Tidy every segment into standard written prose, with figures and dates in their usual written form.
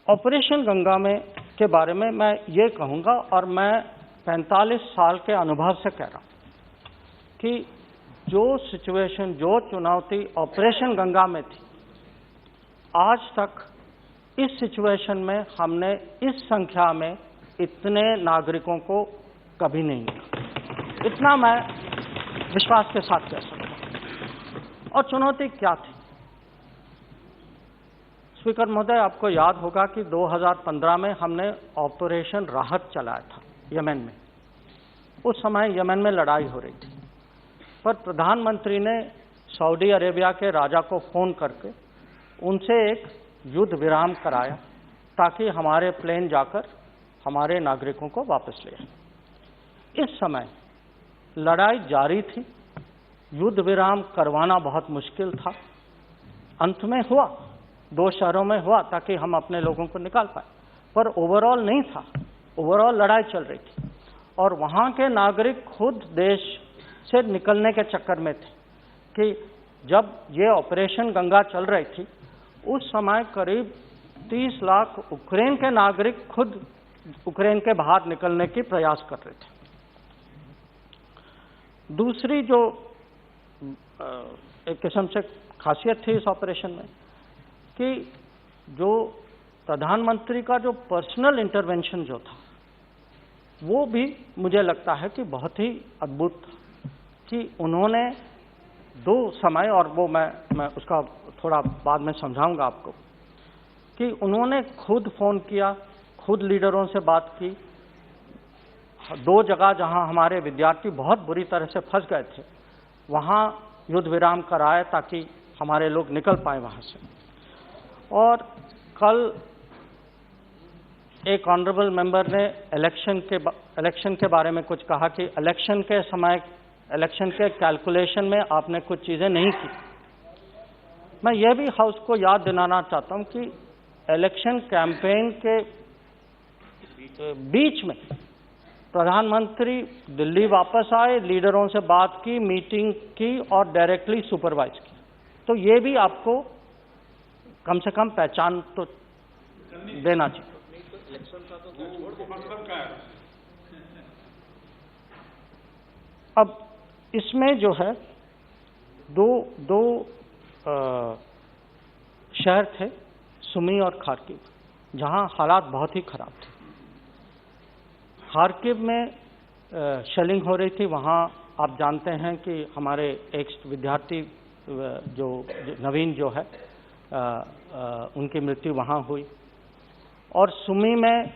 Operation Ganga में के बारे में मैं ये कहूँगा, और मैं 45 साल के अनुभव से कह रहा हूँ कि जो सिचुएशन, जो चुनौती ऑपरेशन गंगा में थी, आज तक इस सिचुएशन में हमने इस संख्या में इतने नागरिकों को कभी नहीं देखा। इतना मैं विश्वास के साथ कह सकता हूँ। और चुनौती क्या थी? स्पीकर महोदय, आपको याद होगा कि 2015 में हमने ऑपरेशन राहत चलाया था यमन में। उस समय यमन में लड़ाई हो रही थी, पर प्रधानमंत्री ने सऊदी अरेबिया के राजा को फोन करके उनसे एक युद्ध विराम कराया ताकि हमारे प्लेन जाकर हमारे नागरिकों को वापस ले आए। इस समय लड़ाई जारी थी, युद्ध विराम करवाना बहुत मुश्किल था। अंत में हुआ, 2 शहरों में हुआ ताकि हम अपने लोगों को निकाल पाए, पर ओवरऑल नहीं था। ओवरऑल लड़ाई चल रही थी और वहां के नागरिक खुद देश से निकलने के चक्कर में थे कि जब ये ऑपरेशन गंगा चल रही थी, उस समय करीब 30 लाख यूक्रेन के नागरिक खुद यूक्रेन के बाहर निकलने की प्रयास कर रहे थे। दूसरी जो एक किस्म से खासियत थी इस ऑपरेशन में कि जो प्रधानमंत्री का जो पर्सनल इंटरवेंशन जो था, वो भी मुझे लगता है कि बहुत ही अद्भुत था कि उन्होंने 2 समय, और वो मैं उसका थोड़ा बाद में समझाऊंगा आपको, कि उन्होंने खुद फोन किया, खुद लीडरों से बात की। 2 जगह जहां हमारे विद्यार्थी बहुत बुरी तरह से फंस गए थे, वहां युद्ध विराम कराए ताकि हमारे लोग निकल पाए वहां से। और कल एक ऑनरेबल मेंबर ने इलेक्शन के बारे में कुछ कहा कि इलेक्शन के समय, इलेक्शन के कैलकुलेशन में आपने कुछ चीजें नहीं की। मैं यह भी हाउस को याद दिलाना चाहता हूं कि इलेक्शन कैंपेन के बीच में प्रधानमंत्री दिल्ली वापस आए, लीडरों से बात की, मीटिंग की और डायरेक्टली सुपरवाइज की। तो ये भी आपको कम से कम पहचान तो देना चाहिए। अब इसमें जो है दो शहर थे, सुमी और खार्किव, जहां हालात बहुत ही खराब थे। खार्किव में शेलिंग हो रही थी। वहां आप जानते हैं कि हमारे एक विद्यार्थी जो नवीन जो है, उनकी मृत्यु वहां हुई। और सुमी में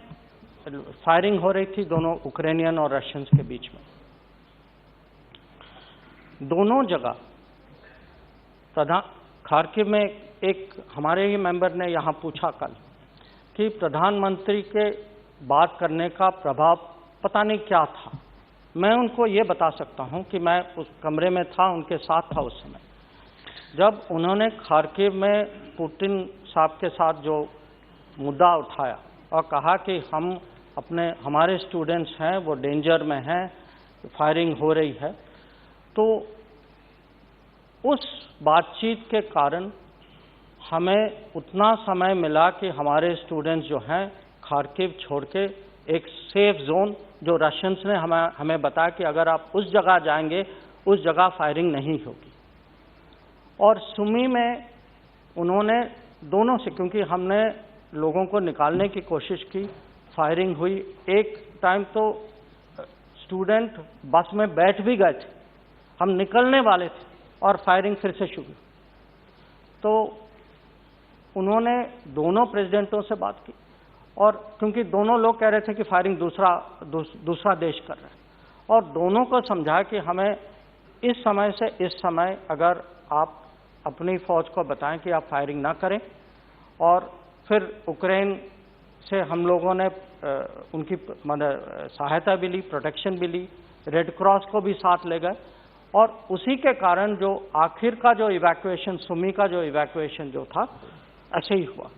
फायरिंग हो रही थी दोनों यूक्रेनियन और रशियंस के बीच में। दोनों जगह खार्किव में एक हमारे ही मेंबर ने यहां पूछा कल कि प्रधानमंत्री के बात करने का प्रभाव पता नहीं क्या था। मैं उनको ये बता सकता हूं कि मैं उस कमरे में था, उनके साथ था उस समय, जब उन्होंने खार्किव में पुतिन साहब के साथ जो मुद्दा उठाया और कहा कि हमारे स्टूडेंट्स हैं वो डेंजर में हैं, फायरिंग हो रही है। तो उस बातचीत के कारण हमें उतना समय मिला कि हमारे स्टूडेंट्स जो हैं खार्किव छोड़ के एक सेफ जोन, जो रशियंस ने हमें बताया कि अगर आप उस जगह जाएंगे, उस जगह फायरिंग नहीं होगी। और सुमी में उन्होंने दोनों से, क्योंकि हमने लोगों को निकालने की कोशिश की, फायरिंग हुई। एक टाइम तो स्टूडेंट बस में बैठ भी गए थे, हम निकलने वाले थे और फायरिंग फिर से शुरू। तो उन्होंने दोनों प्रेसिडेंटों से बात की, और क्योंकि दोनों लोग कह रहे थे कि फायरिंग दूसरा देश कर रहा है, और दोनों को समझाया कि हमें इस समय से इस समय अगर आप अपनी फौज को बताएं कि आप फायरिंग ना करें। और फिर यूक्रेन से हम लोगों ने उनकी सहायता भी ली, प्रोटेक्शन भी ली, रेड क्रॉस को भी साथ ले गए। और उसी के कारण जो आखिर का जो इवैक्यूएशन, सुमी का जो इवैक्यूएशन जो था, ऐसे ही हुआ।